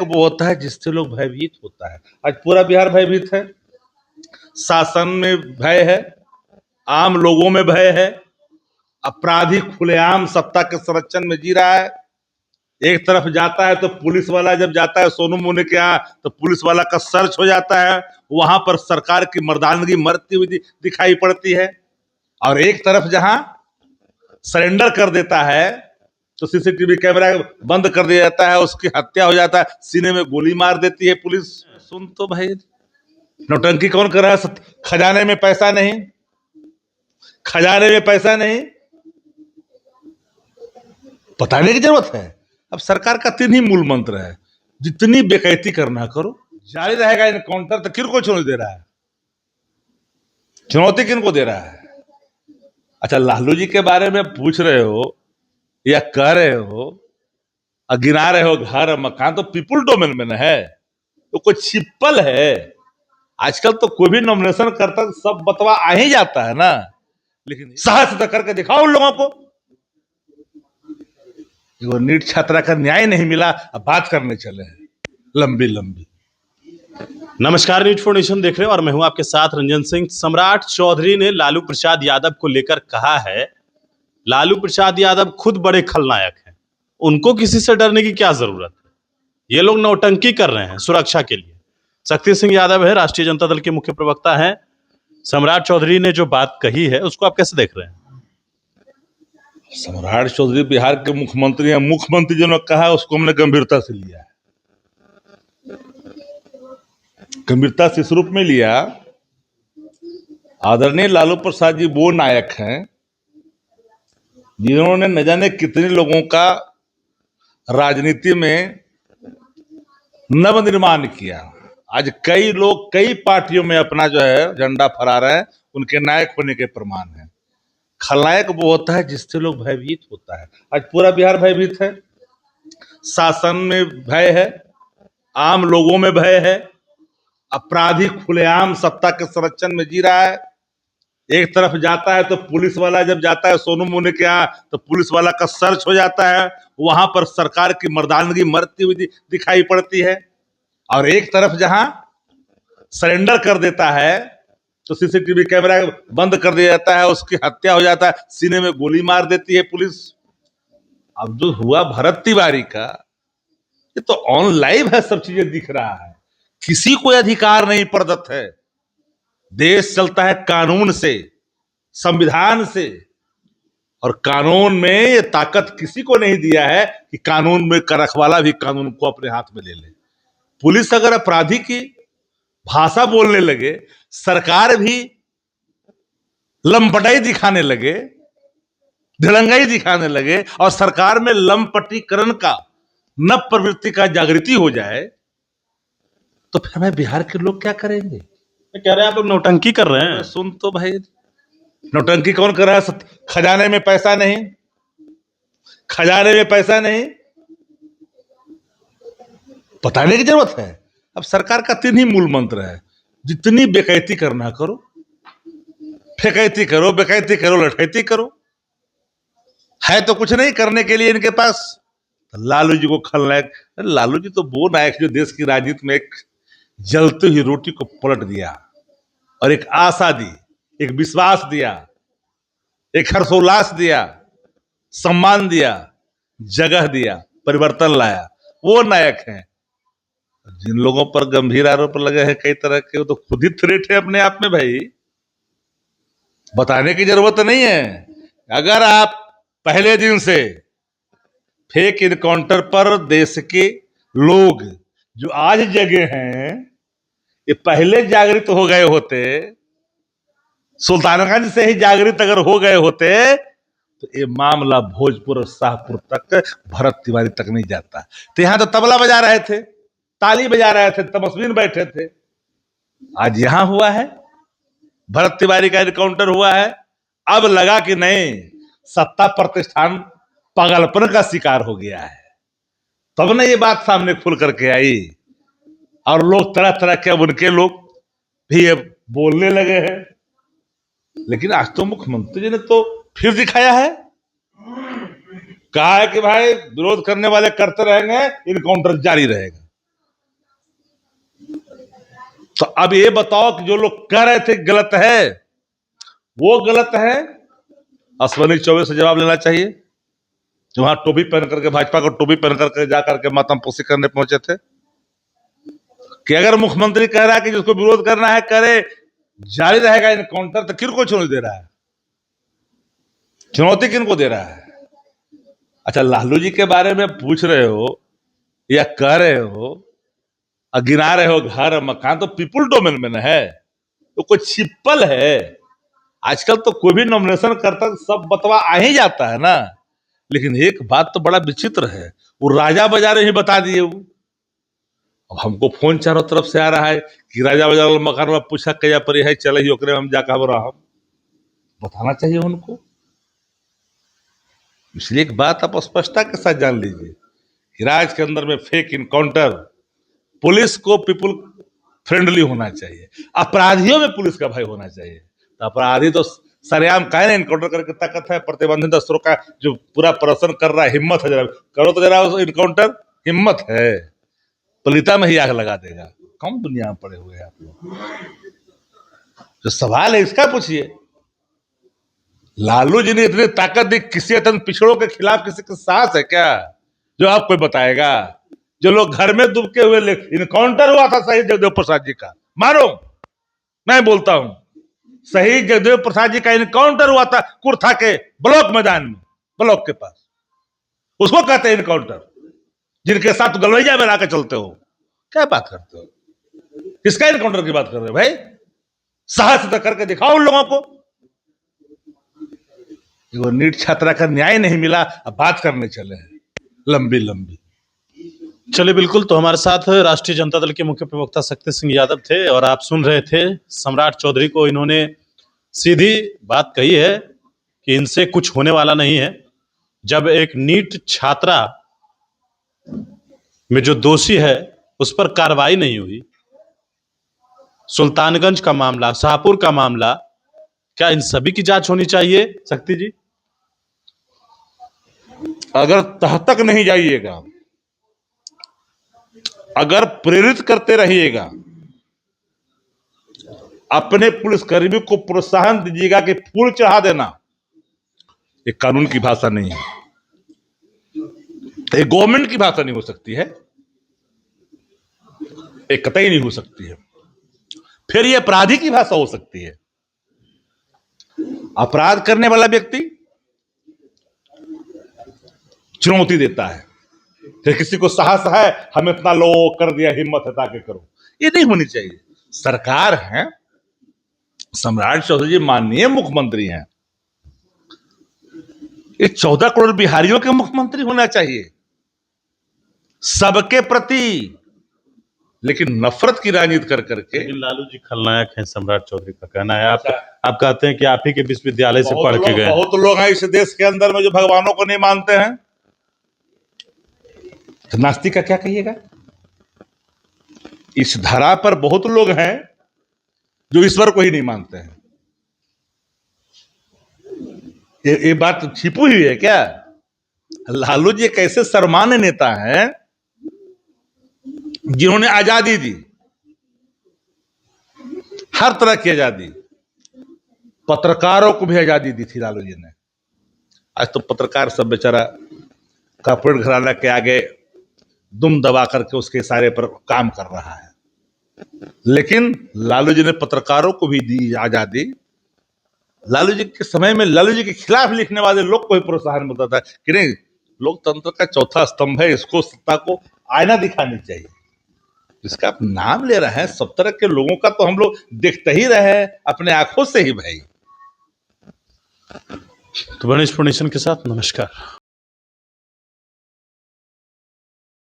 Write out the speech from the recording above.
वो होता है जिससे लोग भयभीत होता है। आज पूरा बिहार भयभीत है। शासन में भय है, आम लोगों में भय है, अपराधी खुलेआम सत्ता के संरक्षण में जी रहा है। एक तरफ जाता है तो पुलिस वाला जब जाता है सोनू मोने के यहाँ तो पुलिस वाला का सर्च हो जाता है, वहां पर सरकार की मर्दानगी मरती हुई दिखाई पड़ती है। और एक तरफ जहां सरेंडर कर देता है तो सीसीटीवी कैमरा बंद कर दिया जाता है, उसकी हत्या हो जाता है, सीने में गोली मार देती है पुलिस। सुन तो भाई, नौटंकी कौन कर रहा है? खजाने में पैसा नहीं, खजाने में पैसा नहीं, बताने की जरूरत है। अब सरकार का तीन ही मूल मंत्र है, जितनी बेकैती करना करो, जारी रहेगा इनकाउंटर। तो किनको चुनौती दे रहा है? चुनौती किनको दे रहा है? अच्छा, लालू जी के बारे में पूछ रहे हो या कह रहे हो और गिना रहे हो घर मकान, तो पीपुल डोमेन में न है, तो कोई छिपल है? आजकल तो कोई भी नॉमिनेशन करता है सब बतवा आ ही जाता है ना, लेकिन साहस तो करके दिखाओ उन लोगों को। नीट छात्रा का न्याय नहीं मिला, अब बात करने चले हैं लंबी लंबी। नमस्कार, न्यूज फॉर नेशन देख रहे हैं और मैं हूं आपके साथ रंजन सिंह। सम्राट चौधरी ने लालू प्रसाद यादव को लेकर कहा है, लालू प्रसाद यादव खुद बड़े खलनायक हैं, उनको किसी से डरने की क्या जरूरत है, ये लोग नौटंकी कर रहे हैं सुरक्षा के लिए। शक्ति सिंह यादव है, राष्ट्रीय जनता दल के मुख्य प्रवक्ता हैं। सम्राट चौधरी ने जो बात कही है उसको आप कैसे देख रहे हैं? सम्राट चौधरी बिहार के मुख्यमंत्री हैं, मुख्यमंत्री जो ने कहा है उसको हमने गंभीरता से लिया है, गंभीरता से इस रूप में लिया। आदरणीय लालू प्रसाद जी वो नायक हैं जिन्होंने न जाने कितने लोगों का राजनीति में नवनिर्माण किया। आज कई लोग कई पार्टियों में अपना जो है झंडा फहरा रहे हैं, उनके नायक होने के प्रमाण हैं। खलनायक वो होता है जिससे लोग भयभीत होता है। आज पूरा बिहार भयभीत है। शासन में भय है, आम लोगों में भय है, अपराधी खुलेआम सत्ता के संरक्षण में जी रहा है। एक तरफ जाता है तो पुलिस वाला जब जाता है सोनू मोने के यहाँ तो पुलिस वाला का सर्च हो जाता है, वहां पर सरकार की मर्दानगी मरती हुई दिखाई पड़ती है। और एक तरफ जहां सरेंडर कर देता है तो सीसीटीवी कैमरा बंद कर दिया जाता है, उसकी हत्या हो जाता है, सीने में गोली मार देती है पुलिस। अब जो हुआ भरत तिवारी का, ये तो ऑन लाइव है, सब चीजें दिख रहा है। किसी को अधिकार नहीं प्रदत्त है। देश चलता है कानून से, संविधान से, और कानून में ये ताकत किसी को नहीं दिया है कि कानून में का रखवाला भी कानून को अपने हाथ में ले ले। पुलिस अगर अपराधी की भाषा बोलने लगे, सरकार भी लंपटाई दिखाने लगे, धिड़ंगाई दिखाने लगे, और सरकार में लंपटीकरण का नव प्रवृत्ति का जागृति हो जाए, तो फिर हमें बिहार के लोग क्या करेंगे? कह रहे हैं आप लोग नौटंकी कर रहे हैं। सुन तो भाई, नौटंकी कौन कर रहा है? खजाने में पैसा नहीं, खजाने में पैसा नहीं, बताने की जरूरत है। अब सरकार का तीन ही मूल मंत्र है, जितनी बेकैती करना करो, फेकैती करो, बेकैती करो, लठैती करो। है तो कुछ नहीं करने के लिए इनके पास। लालू जी को खलनायक, लालू जी तो वो नायक जो देश की राजनीति में एक जलती हुई रोटी को पलट दिया और एक आशा दी, एक विश्वास दिया, एक हर्षोल्लास दिया, सम्मान दिया, जगह दिया, परिवर्तन लाया, वो नायक हैं। जिन लोगों पर गंभीर आरोप लगे हैं कई तरह के, वो तो खुद ही थ्रेट है अपने आप में भाई, बताने की जरूरत नहीं है। अगर आप पहले दिन से फेक इनकाउंटर पर देश के लोग जो आज जगे हैं, ये पहले जागृत हो गए होते, सुल्तानगंज से ही जागृत अगर हो गए होते, तो ये मामला भोजपुर और शाहपुर तक, भरत तिवारी तक नहीं जाता। तो यहां तो तबला बजा रहे थे, ताली बजा रहे थे, तमस्वीन बैठे थे। आज यहां हुआ है, भरत तिवारी का एनकाउंटर हुआ है। अब लगा कि नहीं, सत्ता प्रतिष्ठान पागलपन का शिकार हो गया है, तब ना ये बात सामने खुल करके आई, और लोग तरह तरह के, अब उनके लोग भी ये बोलने लगे हैं। लेकिन आज तो मुख्यमंत्री जी ने तो फिर दिखाया है, कहा है कि भाई विरोध करने वाले करते रहेंगे, इनकाउंटर जारी रहेगा। तो अब ये बताओ कि जो लोग कह रहे थे गलत है वो गलत है, अश्विनी चौबे से जवाब लेना चाहिए, जो वहां टोपी पहन करके, भाजपा को टोपी पहन करके जाकर के मातमपोशी करने पहुंचे थे। कि अगर मुख्यमंत्री कह रहा है कि जिसको विरोध करना है करे, जारी रहेगा इनकाउंटर, तो किनको चुनौती दे रहा है? चुनौती किनको दे रहा है? अच्छा, लालू जी के बारे में पूछ रहे हो या कह रहे हो और गिना रहे हो घर मकान, तो पीपुल डोमेन में न है, तो कोई छिपल है? आजकल तो कोई भी नॉमिनेशन करता सब बतवा आ ही जाता है ना। लेकिन एक बात तो बड़ा विचित्र है, वो राजा बाजारे ही बता दिए वो। अब हमको फोन चारों तरफ से आ रहा है कि राजा बाजार मकान में पूछा क्या परी है, चले ही ओकरे हम जाकर रहा, बताना चाहिए उनको। इसलिए एक बात आप स्पष्टता के साथ जान लीजिए कि राज्य के अंदर में फेक इनकाउंटर, पुलिस को पीपुल फ्रेंडली होना चाहिए, अपराधियों में पुलिस का भय होना चाहिए। तो अपराधी तो सरेआम काहे ना इनकाउंटर करके ताकत है, प्रतिबंधित अस्त्रों का जो पूरा प्रदर्शन कर रहा है, हिम्मत है, जरा करो तो जरा इनकाउंटर, हिम्मत है, पलिता में ही आग लगा देगा। कौन दुनिया में पड़े हुए हैं आप लोग? जो सवाल है इसका पूछिए। लालू जी ने इतनी ताकत दी, किसी अत्यंत पिछड़ों के खिलाफ किसी के साहस है क्या जो आपको बताएगा? जो लोग घर में दुबके हुए, इनकाउंटर हुआ था शहीद जगदेव प्रसाद जी का, मानो मैं बोलता हूं, शहीद जगदेव प्रसाद जी का इनकाउंटर हुआ था कुर्था के ब्लॉक मैदान में, ब्लॉक के पास, उसको कहते हैं इनकाउंटर। जिनके साथ गलवैया में लाकर चलते हो, क्या बात करते हो? किसका इनकाउंटर की बात कर रहे हो भाई? साहस तो करके दिखाओ उन लोगों को। वो नीट छात्रा का न्याय नहीं मिला, अब बात करने चले हैं लंबी लंबी। चलिए, बिल्कुल। तो हमारे साथ राष्ट्रीय जनता दल के मुख्य प्रवक्ता शक्ति सिंह यादव थे और आप सुन रहे थे सम्राट चौधरी को। इन्होंने सीधी बात कही है कि इनसे कुछ होने वाला नहीं है। जब एक नीट छात्रा में जो दोषी है उस पर कार्रवाई नहीं हुई, सुल्तानगंज का मामला, शाहपुर का मामला, क्या इन सभी की जांच होनी चाहिए शक्ति जी? अगर तह तक नहीं जाइएगा, अगर प्रेरित करते रहिएगा, अपने पुलिसकर्मी को प्रोत्साहन दीजिएगा कि फूल चढ़ा देना, ये कानून की भाषा नहीं है, ये गवर्नमेंट की भाषा नहीं हो सकती है, ये कतई नहीं हो सकती है। फिर ये अपराधी की भाषा हो सकती है। अपराध करने वाला व्यक्ति चुनौती देता है, फिर किसी को साहस है, हम इतना लो कर दिया, हिम्मत है ताकि करो, ये नहीं होनी चाहिए। सरकार है, सम्राट चौधरी जी माननीय मुख्यमंत्री हैं, ये 14 करोड़ बिहारियों के मुख्यमंत्री होना चाहिए, सबके प्रति। लेकिन नफरत की राजनीति कर करके। लालू जी खलनायक हैं, सम्राट चौधरी का कहना है। आप कहते हैं कि आप ही के विश्वविद्यालय से पढ़ के गए। बहुत लोग हैं इस देश के अंदर में जो भगवानों को नहीं मानते हैं, तो नास्तिक का क्या कहिएगा? इस धरा पर बहुत लोग हैं जो ईश्वर को ही नहीं मानते हैं। ये बात छिपी हुई है क्या? लालू जी एक ऐसे सर्वमान्य नेता हैं जिन्होंने आजादी दी, हर तरह की आजादी, पत्रकारों को भी आजादी दी थी लालू जी ने। आज तो पत्रकार सब बेचारा कॉर्पोरेट घराना के आगे दुम दबा करके उसके इशारे पर काम कर रहा है। लेकिन लालू जी ने पत्रकारों को भी दी आजादी। लालू जी के समय में लालू जी के खिलाफ लिखने वाले लोग को भी प्रोत्साहन मिलता था कि नहीं, लोकतंत्र का चौथा स्तंभ है, इसको सत्ता को आईना दिखानी चाहिए। जिसका आप नाम ले रहे हैं, सब तरह के लोगों का तो हम लोग देखते ही रहे अपने आंखों से ही भाई। तो बने इन्फॉर्मेशन के साथ नमस्कार।